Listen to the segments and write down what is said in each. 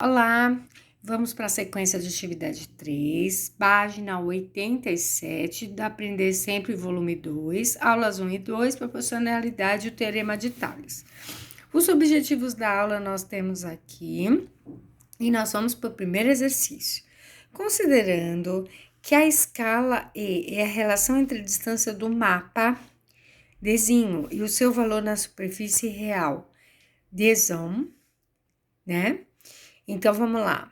Olá, vamos para a sequência de atividade 3, página 87, da Aprender Sempre, volume 2, aulas 1 e 2, proporcionalidade e o teorema de Tales. Os objetivos da aula nós temos aqui, e nós vamos para o primeiro exercício. Considerando que a escala E é a relação entre a distância do mapa, desenho, e o seu valor na superfície real, desenho, né? Então, vamos lá.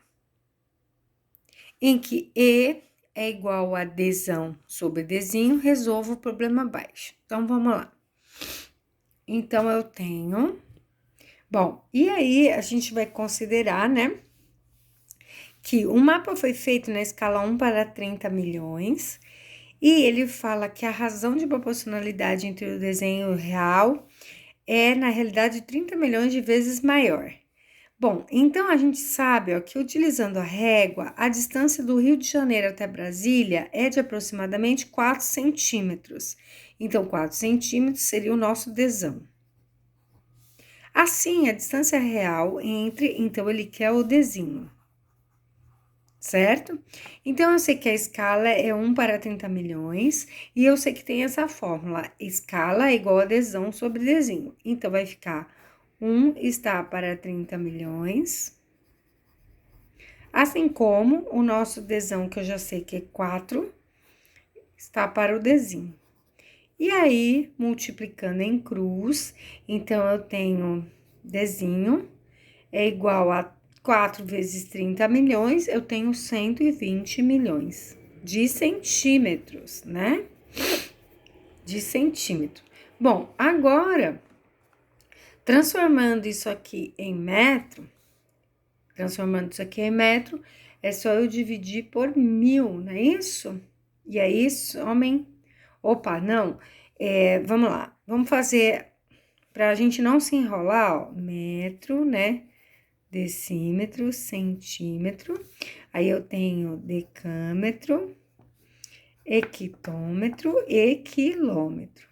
Em que E é igual a adesão sobre desenho, resolvo o problema abaixo. Então, vamos lá. Então, eu tenho... Bom, e aí a gente vai considerar, né, que o mapa foi feito na escala 1 para 30 milhões, e ele fala que a razão de proporcionalidade entre o desenho e o real é, na realidade, 30 milhões de vezes maior. Bom, então a gente sabe ó, que utilizando a régua, a distância do Rio de Janeiro até Brasília é de aproximadamente 4 centímetros. Então, 4 centímetros seria o nosso desão. Assim, a distância real então ele quer o desenho, certo? Então, eu sei que a escala é 1 para 30 milhões e eu sei que tem essa fórmula, escala é igual a adesão sobre desenho. Então, vai ficar 1 está para 30 milhões... Assim como o nosso desão, que eu já sei que é 4, está para o desenho. E aí, multiplicando em cruz, então eu tenho desenho é igual a 4 vezes 30 milhões, eu tenho 120 milhões de centímetros, né? De centímetro. Bom, agora, transformando isso aqui em metro, é só eu dividir por 1000, não é isso? E aí, somem... Opa, não. Vamos lá. Vamos fazer, para a gente não se enrolar, ó, metro, né? Decímetro, centímetro. Aí, eu tenho decâmetro, hectômetro e quilômetro.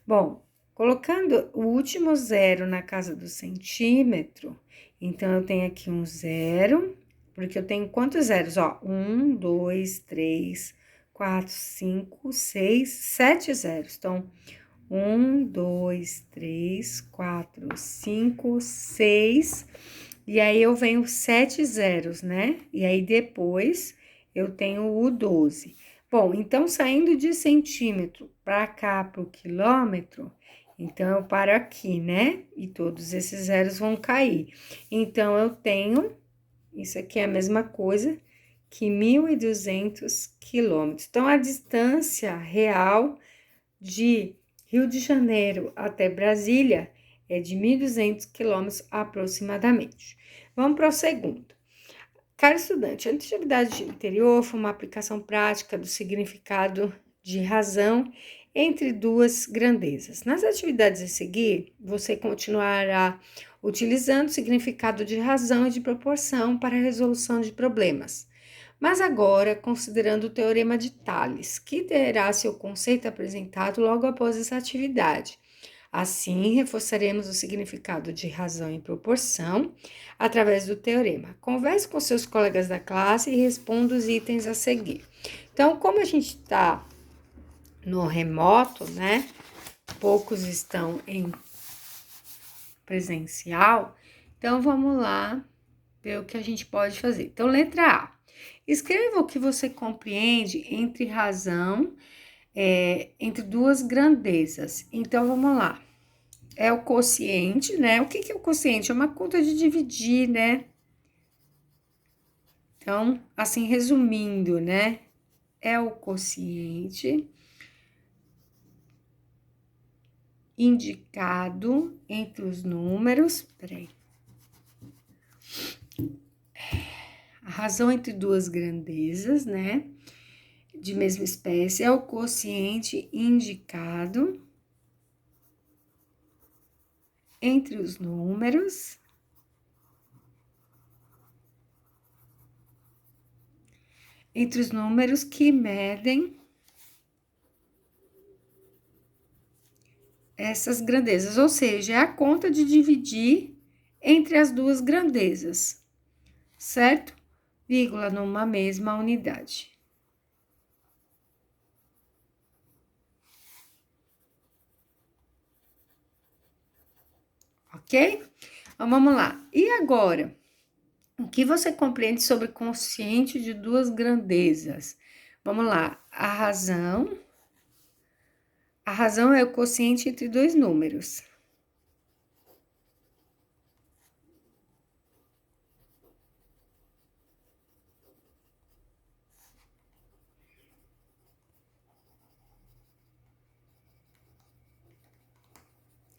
Bom, colocando o último zero na casa do centímetro... Então, eu tenho aqui um zero, porque eu tenho quantos zeros? Ó, 1, 2, 3, 4, 5, 6, 7 zeros. Então, 1, 2, 3, 4, 5, 6. E aí, eu venho 7 zeros, né? E aí, depois, eu tenho o 12. Bom, então, saindo de centímetro para cá, para o quilômetro... Então, eu paro aqui, né? E todos esses zeros vão cair. Então, eu tenho, isso aqui é a mesma coisa que 1.200 quilômetros. Então, a distância real de Rio de Janeiro até Brasília é de 1.200 quilômetros aproximadamente. Vamos para o segundo. Caro estudante, a atividade anterior foi uma aplicação prática do significado de razão entre duas grandezas. Nas atividades a seguir, você continuará utilizando o significado de razão e de proporção para a resolução de problemas. Mas agora, considerando o teorema de Tales, que terá seu conceito apresentado logo após essa atividade. Assim, reforçaremos o significado de razão e proporção através do teorema. Converse com seus colegas da classe e responda os itens a seguir. Então, como a gente está no remoto, né? Poucos estão em presencial. Então, vamos lá ver o que a gente pode fazer. Então, letra A. Escreva o que você compreende entre razão, entre duas grandezas. Então, vamos lá. É o quociente, né? O que é o quociente? É uma conta de dividir, né? Então, assim, resumindo, né? É o quociente indicado entre os números. Peraí. A razão entre duas grandezas, né? De mesma espécie é o quociente indicado entre os números que medem essas grandezas, ou seja, é a conta de dividir entre as duas grandezas. certo? Vírgula numa mesma unidade. Ok? Então, vamos lá. E agora? O que você compreende sobre quociente de duas grandezas? Vamos lá. A razão é o quociente entre dois números.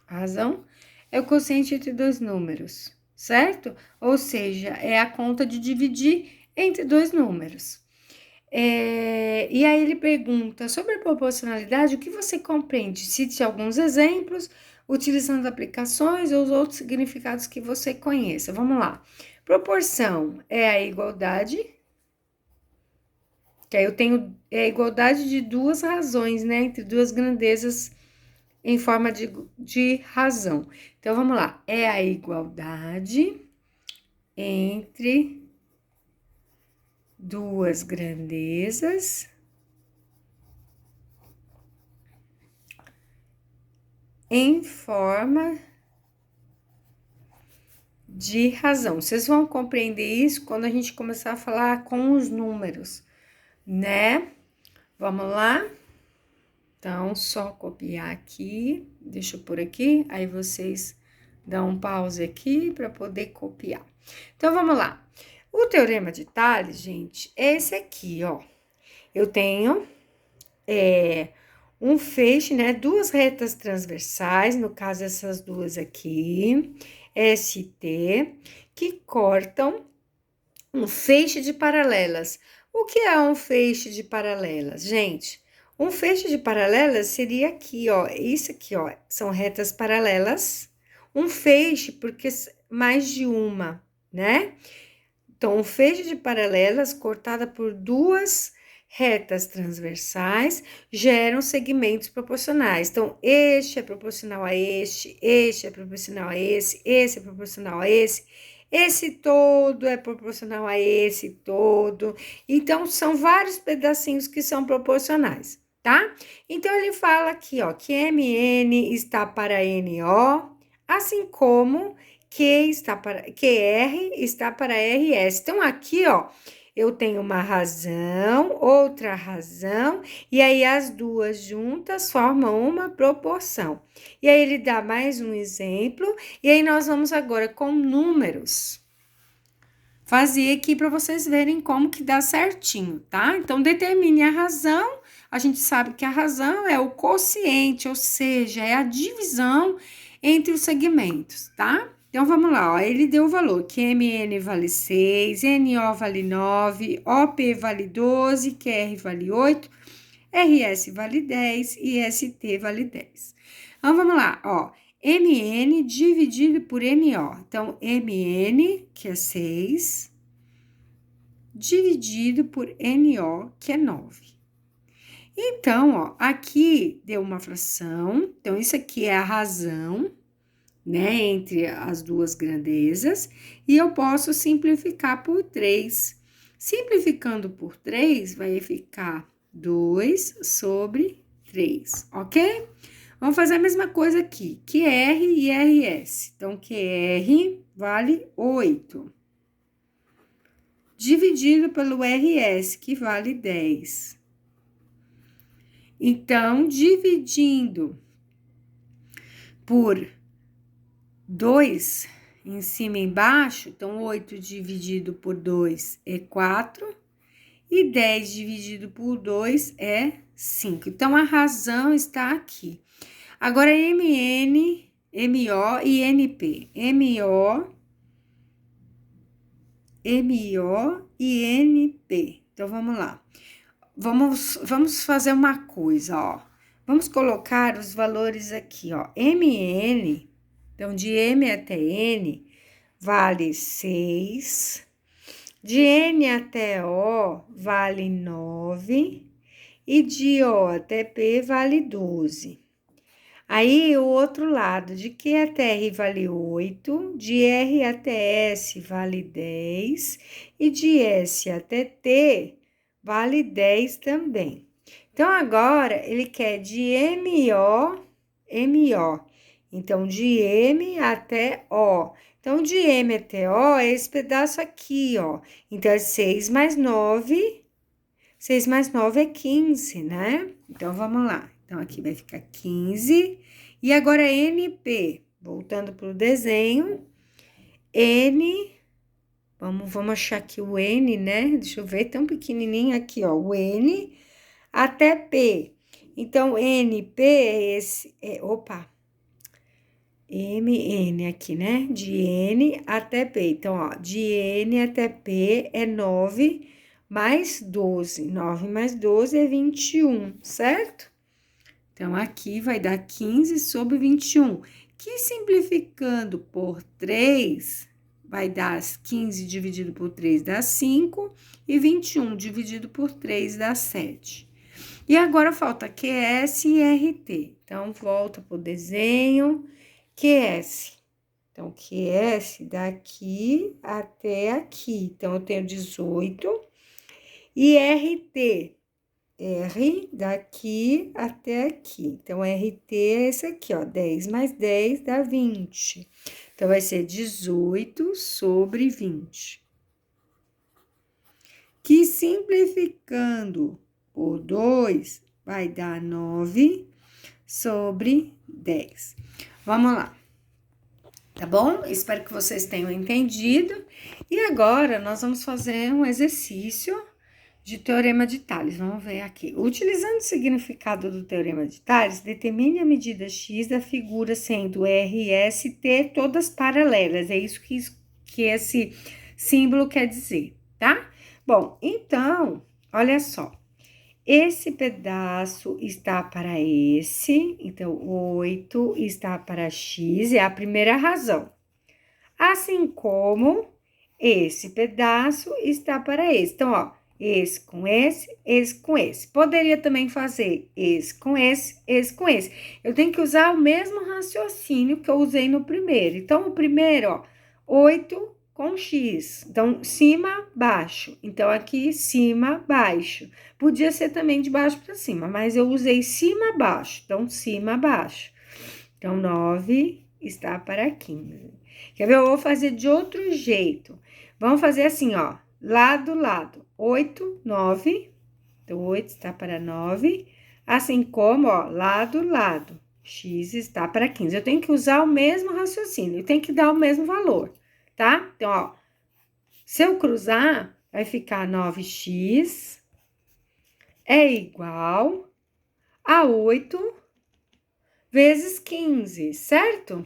A razão é o quociente entre dois números, certo? Ou seja, é a conta de dividir entre dois números. E aí ele pergunta sobre a proporcionalidade, o que você compreende? Cite alguns exemplos, utilizando aplicações ou os outros significados que você conheça. Vamos lá. Proporção é a igualdade, que aí eu tenho a igualdade de duas razões, né? Entre duas grandezas em forma de razão. Então, vamos lá. É a igualdade entre duas grandezas em forma de razão. Vocês vão compreender isso quando a gente começar a falar com os números, né? Vamos lá? Então, só copiar aqui, deixa eu pôr aqui, aí vocês dão um pause aqui para poder copiar. Então, vamos lá. O teorema de Tales, gente, é esse aqui, ó. Eu tenho um feixe, né? Duas retas transversais, no caso, essas duas aqui, ST, que cortam um feixe de paralelas. O que é um feixe de paralelas, gente? Um feixe de paralelas seria aqui, ó, isso aqui, ó, são retas paralelas. Um feixe, porque mais de uma, né? Então, um feixe de paralelas cortada por duas retas transversais geram segmentos proporcionais. Então, este é proporcional a este é proporcional a esse é proporcional a esse todo é proporcional a esse todo. Então, são vários pedacinhos que são proporcionais, tá? Então, ele fala aqui, ó, que MN está para NO, assim como QR está para RS. Então, aqui, ó, eu tenho uma razão, outra razão, e aí as duas juntas formam uma proporção. E aí ele dá mais um exemplo, e aí nós vamos agora com números. Fazer aqui para vocês verem como que dá certinho, tá? Então, determine a razão. A gente sabe que a razão é o quociente, ou seja, é a divisão entre os segmentos, tá? Então, vamos lá, ó, ele deu o valor, que MN vale 6, NO vale 9, OP vale 12, QR vale 8, RS vale 10 e ST vale 10. Então, vamos lá, ó, MN dividido por NO. Então, MN, que é 6, dividido por NO, que é 9. Então, ó, aqui deu uma fração, então isso aqui é a razão, né, entre as duas grandezas, e eu posso simplificar por 3. Simplificando por 3, vai ficar 2 sobre 3, ok? Vamos fazer a mesma coisa aqui, QR e RS. Então, QR vale 8, dividido pelo RS, que vale 10. Então, dividindo por 2 em cima e embaixo, então 8 dividido por 2 é 4, e 10 dividido por 2 é 5. Então, a razão está aqui. Agora, MN, MO e NP. MO e NP. Então, vamos lá. Vamos fazer uma coisa, ó. Vamos colocar os valores aqui, ó. MN, então, de M até N, vale 6. De N até O, vale 9. E de O até P, vale 12. Aí, o outro lado, de Q até R vale 8, de R até S vale 10, e de S até T vale 10 também. Então, agora, ele quer de MO. Então, de M até O. Então, de M até O é esse pedaço aqui, ó. Então, é 6 mais 9. 6 mais 9 é 15, né? Então, vamos lá. Então, aqui vai ficar 15. E agora, NP. Voltando para o desenho. N. Vamos achar aqui o N, né? Deixa eu ver, tão pequenininho aqui, ó. O N até P. Então, NP é esse... MN aqui, né? De N até P. Então, ó, de N até P é 9 mais 12. 9 mais 12 é 21, certo? Então, aqui vai dar 15 sobre 21, que simplificando por 3, vai dar 15 dividido por 3 dá 5, e 21 dividido por 3 dá 7. E agora falta QS e RT. Então, volta para o desenho. QS. Então, QS daqui até aqui. Então, eu tenho 18. E RT. R daqui até aqui. Então, RT é esse aqui, ó. 10 mais 10 dá 20. Então, vai ser 18 sobre 20. Que simplificando por 2, vai dar 9 sobre 10. Vamos lá. Tá bom? Espero que vocês tenham entendido. E agora, nós vamos fazer um exercício de teorema de Tales. Vamos ver aqui. Utilizando o significado do teorema de Tales, determine a medida x da figura sendo R, S e T todas paralelas. É isso que esse símbolo quer dizer, tá? Bom, então, olha só. Esse pedaço está para esse, então 8 está para x, é a primeira razão. Assim como esse pedaço está para esse. Então, ó, esse com esse com esse. Poderia também fazer esse com esse com esse. Eu tenho que usar o mesmo raciocínio que eu usei no primeiro. Então, o primeiro, ó, 8 com x. Então, cima, baixo. Então, aqui, cima, baixo. Podia ser também de baixo para cima, mas eu usei cima, baixo. Então, cima, baixo. Então, 9 está para 15. Quer ver? Eu vou fazer de outro jeito. Vamos fazer assim, ó. Lado, lado. 8, 9. Então, 8 está para 9. Assim como, ó, lado, lado. X está para 15. Eu tenho que usar o mesmo raciocínio. Eu tenho que dar o mesmo valor, tá? Então, ó. Se eu cruzar, vai ficar 9x é igual a 8 vezes 15, certo?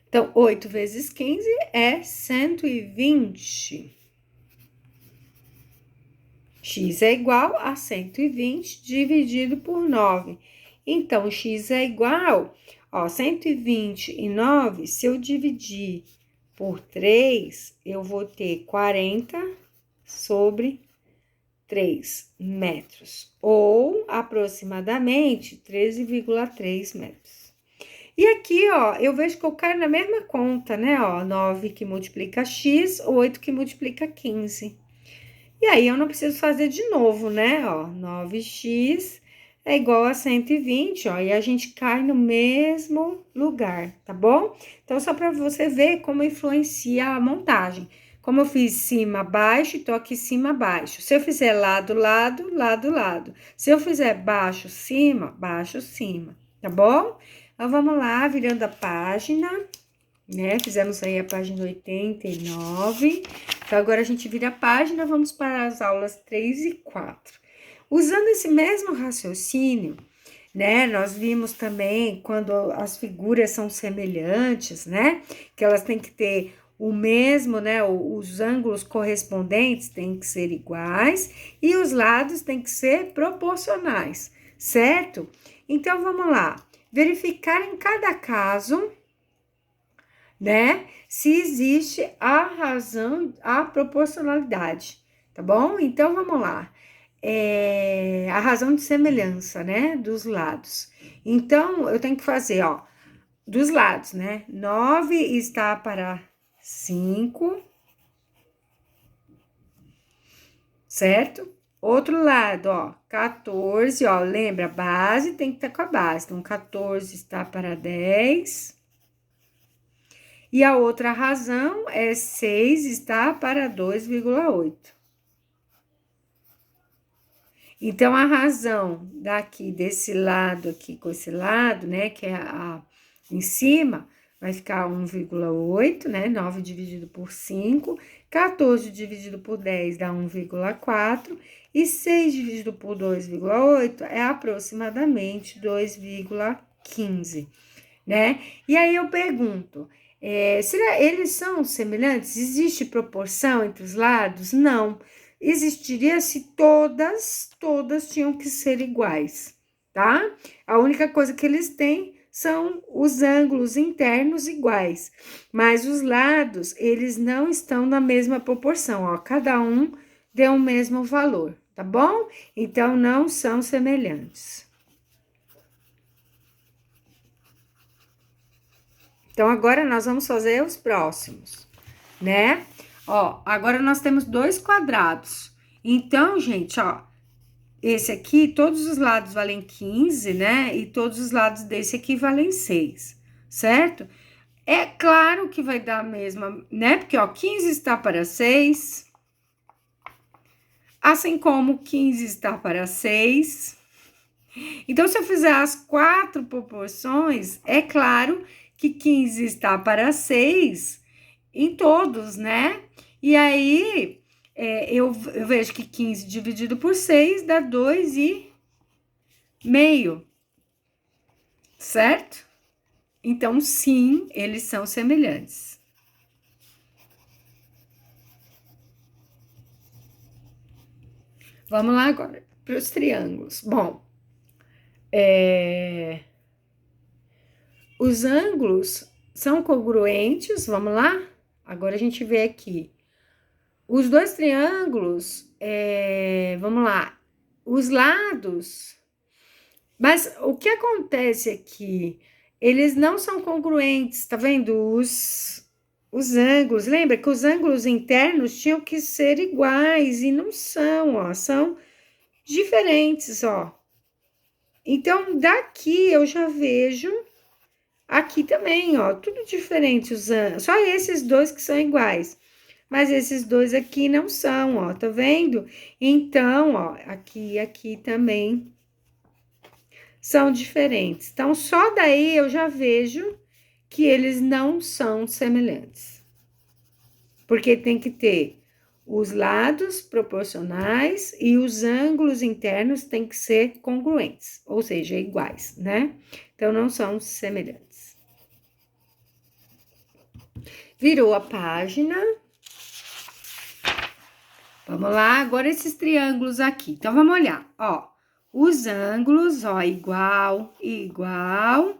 Então, 8 vezes 15 é 120. X é igual a 120 dividido por 9. Então, x é igual, ó, 129, se eu dividir por 3, eu vou ter 40 sobre 3 metros, ou aproximadamente 13,3 metros. E aqui, ó, eu vejo que eu caio na mesma conta, né, ó, 9 que multiplica x, 8 que multiplica 15. E aí, eu não preciso fazer de novo, né, ó, 9x é igual a 120, ó, e a gente cai no mesmo lugar, tá bom? Então, só para você ver como influencia a montagem. Como eu fiz cima, baixo, então aqui cima, baixo. Se eu fizer lado, lado, lado, lado. Se eu fizer baixo, cima, tá bom? Então, vamos lá, virando a página, né? Fizemos aí a página 89. Então, agora a gente vira a página, vamos para as aulas 3 e 4. Usando esse mesmo raciocínio, né? Nós vimos também quando as figuras são semelhantes, né? Que elas têm que ter o mesmo, né? Os ângulos correspondentes têm que ser iguais e os lados têm que ser proporcionais, certo? Então, vamos lá. Verificar em cada caso, né? Se existe a razão, a proporcionalidade, tá bom? Então, vamos lá. a razão de semelhança, né, dos lados. Então, eu tenho que fazer, ó, dos lados, né? 9 está para 5, certo? Outro lado, ó, 14, ó, lembra, a base tem que estar com a base. Então, 14 está para 10. E a outra razão é 6 está para 2,8. Então, a razão daqui, desse lado aqui com esse lado, né, que é em cima, vai ficar 1,8, né, 9 dividido por 5, 14 dividido por 10 dá 1,4, e 6 dividido por 2,8 é aproximadamente 2,15, né? E aí eu pergunto, será eles são semelhantes? Existe proporção entre os lados? Não. Existiria se todas tinham que ser iguais, tá? A única coisa que eles têm são os ângulos internos iguais, mas os lados, eles não estão na mesma proporção, ó, cada um deu o mesmo valor, tá bom? Então, não são semelhantes. Então, agora nós vamos fazer os próximos, né? Ó, agora nós temos dois quadrados. Então, gente, ó, esse aqui, todos os lados valem 15, né? E todos os lados desse aqui valem 6, certo? É claro que vai dar a mesma, né? Porque, ó, 15 está para 6, assim como 15 está para 6. Então, se eu fizer as quatro proporções, é claro que 15 está para 6 em todos, né? E aí, eu vejo que 15 dividido por 6 dá 2,5, certo? Então, sim, eles são semelhantes. Vamos lá agora para os triângulos. Bom, os ângulos são congruentes, vamos lá? Agora a gente vê aqui. Os dois triângulos, vamos lá, os lados. Mas o que acontece aqui? Eles não são congruentes, tá vendo? Os ângulos, lembra que os ângulos internos tinham que ser iguais e não são, ó, são diferentes, ó. Então, daqui eu já vejo aqui também, ó, tudo diferente, só esses dois que são iguais. Mas esses dois aqui não são, ó, tá vendo? Então, ó, aqui e aqui também são diferentes. Então, só daí eu já vejo que eles não são semelhantes. Porque tem que ter os lados proporcionais e os ângulos internos têm que ser congruentes, ou seja, iguais, né? Então, não são semelhantes. Virou a página. Vamos lá, agora esses triângulos aqui. Então, vamos olhar, ó. Os ângulos, ó, igual, igual.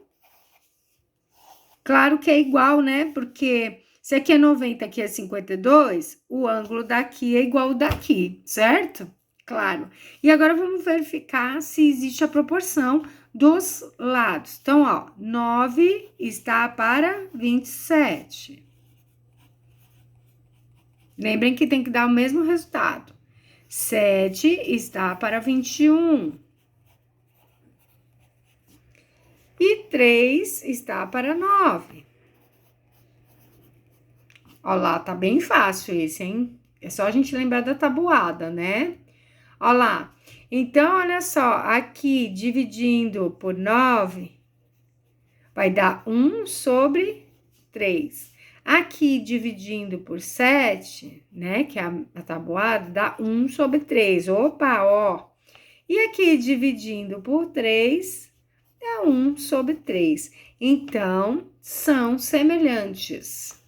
Claro que é igual, né? Porque se aqui é 90, aqui é 52, o ângulo daqui é igual ao daqui, certo? Claro. E agora vamos verificar se existe a proporção dos lados. Então, ó, 9 está para 27. Lembrem que tem que dar o mesmo resultado. 7 está para 21. E 3 está para 9. Ó lá, tá bem fácil esse, hein? É só a gente lembrar da tabuada, né? Ó lá. Então, olha só, aqui dividindo por 9, vai dar 1 sobre 3. Aqui dividindo por 7, né, que é a tabuada, dá 1 sobre 3. Opa, ó. E aqui dividindo por 3, é 1 sobre 3. Então, são semelhantes.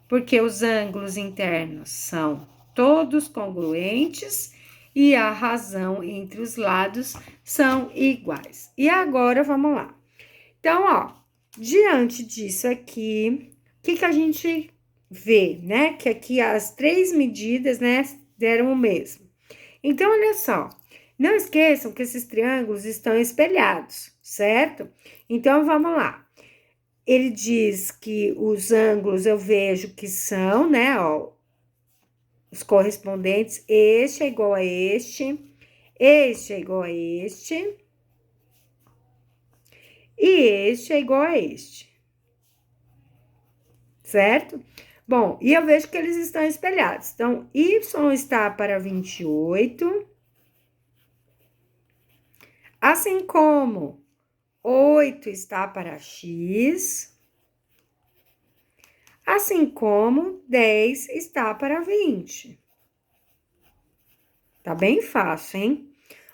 Porque os ângulos internos são todos congruentes e a razão entre os lados são iguais. E agora, vamos lá. Então, ó, diante disso aqui, o que a gente vê, né? Que aqui as três medidas, né, deram o mesmo. Então, olha só, não esqueçam que esses triângulos estão espelhados, certo? Então, vamos lá. Ele diz que os ângulos eu vejo que são, né, ó, os correspondentes, este é igual a este é igual a este, e este é igual a este, certo? Bom, e eu vejo que eles estão espelhados. Então, y está para 28, assim como 8 está para x, assim como 10 está para 20. Tá bem fácil, hein?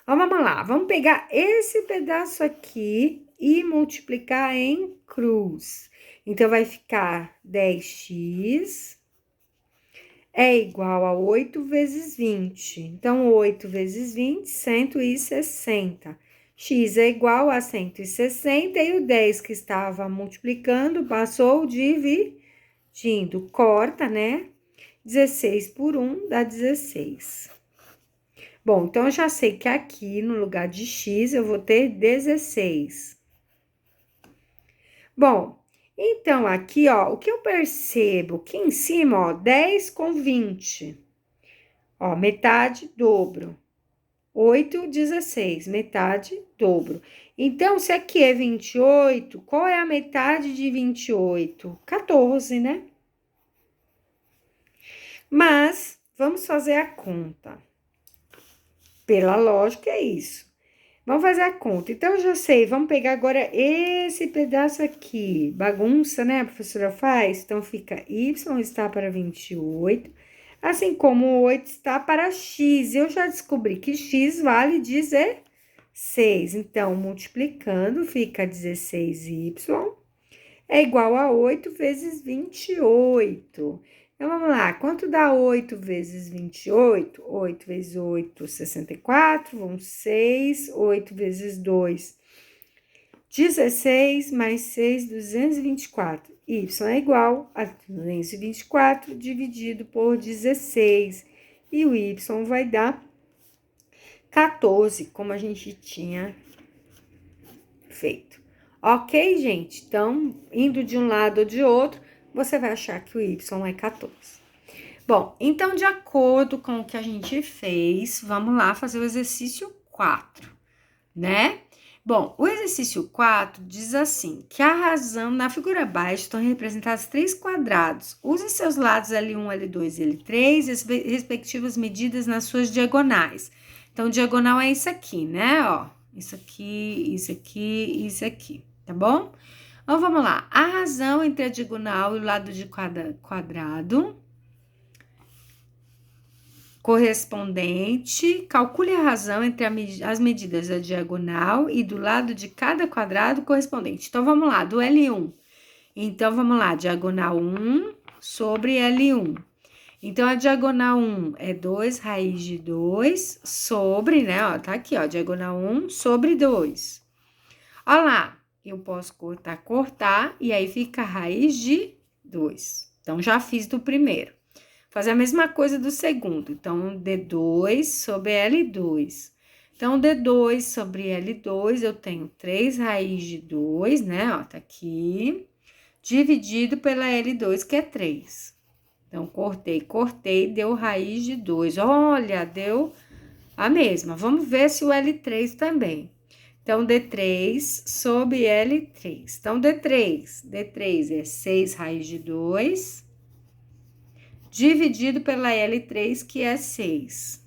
Então, vamos lá, vamos pegar esse pedaço aqui e multiplicar em cruz. Então, vai ficar 10x é igual a 8 vezes 20. Então, 8 vezes 20, 160. X é igual a 160 e o 10 que estava multiplicando passou dividindo. Corta, né? 16 por 1 dá 16. Bom, então eu já sei que aqui no lugar de x eu vou ter 16. Bom, então aqui, ó, o que eu percebo aqui em cima, ó, 10 com 20. Ó, metade, dobro. 8, 16, metade, dobro. Então, se aqui é 28, qual é a metade de 28? 14, né? Mas, vamos fazer a conta. Pela lógica, é isso. Vamos fazer a conta. Então, eu já sei, vamos pegar agora esse pedaço aqui. Bagunça, né, a professora faz? Então, fica y está para 28, assim como o 8 está para x. Eu já descobri que x vale 16. Então, multiplicando, fica 16y é igual a 8 vezes 28. Então, vamos lá, quanto dá 8 vezes 28? 8 vezes 8, 64, vão 6, 8 vezes 2, 16, mais 6, 224. Y é igual a 224 dividido por 16. E o Y vai dar 14, como a gente tinha feito. Ok, gente? Então, indo de um lado ou de outro, você vai achar que o y é 14. Bom, então, de acordo com o que a gente fez, vamos lá fazer o exercício 4, né? Bom, o exercício 4 diz assim, que a razão, na figura abaixo, estão representados 3 quadrados. Use seus lados L1, L2 e L3, as respectivas medidas nas suas diagonais. Então, diagonal é isso aqui, né? Ó, isso aqui, isso aqui, isso aqui, tá bom? Então, vamos lá. A razão entre a diagonal e o lado de cada quadrado correspondente, calcule a razão entre as medidas da diagonal e do lado de cada quadrado correspondente. Então, vamos lá, do L1. Então, vamos lá, diagonal 1 sobre L1. Então, a diagonal 1 é 2 raiz de 2 sobre, né, ó, tá aqui, ó, diagonal 1 sobre 2. Olha lá, eu posso cortar, e aí fica a raiz de 2. Então, já fiz do primeiro. Fazer a mesma coisa do segundo. Então, D2 sobre L2. Então, D2 sobre L2, eu tenho 3 raiz de 2, né? Ó, tá aqui. Dividido pela L2, que é 3. Então, cortei, deu raiz de 2. Olha, deu a mesma. Vamos ver se o L3 também. Então, D3 sobre L3. Então, D3 é 6 raiz de 2, dividido pela L3, que é 6.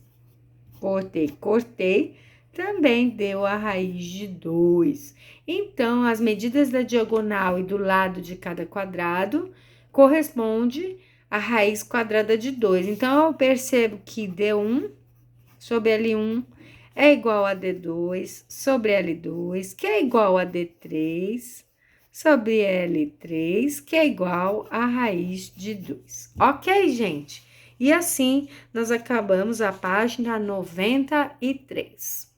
Cortei, também deu a raiz de 2. Então, as medidas da diagonal e do lado de cada quadrado corresponde à raiz quadrada de 2. Então, eu percebo que D1 sobre L1 é igual a D2 sobre L2, que é igual a D3 sobre L3, que é igual a raiz de 2. Ok, gente? E assim, nós acabamos a página 93.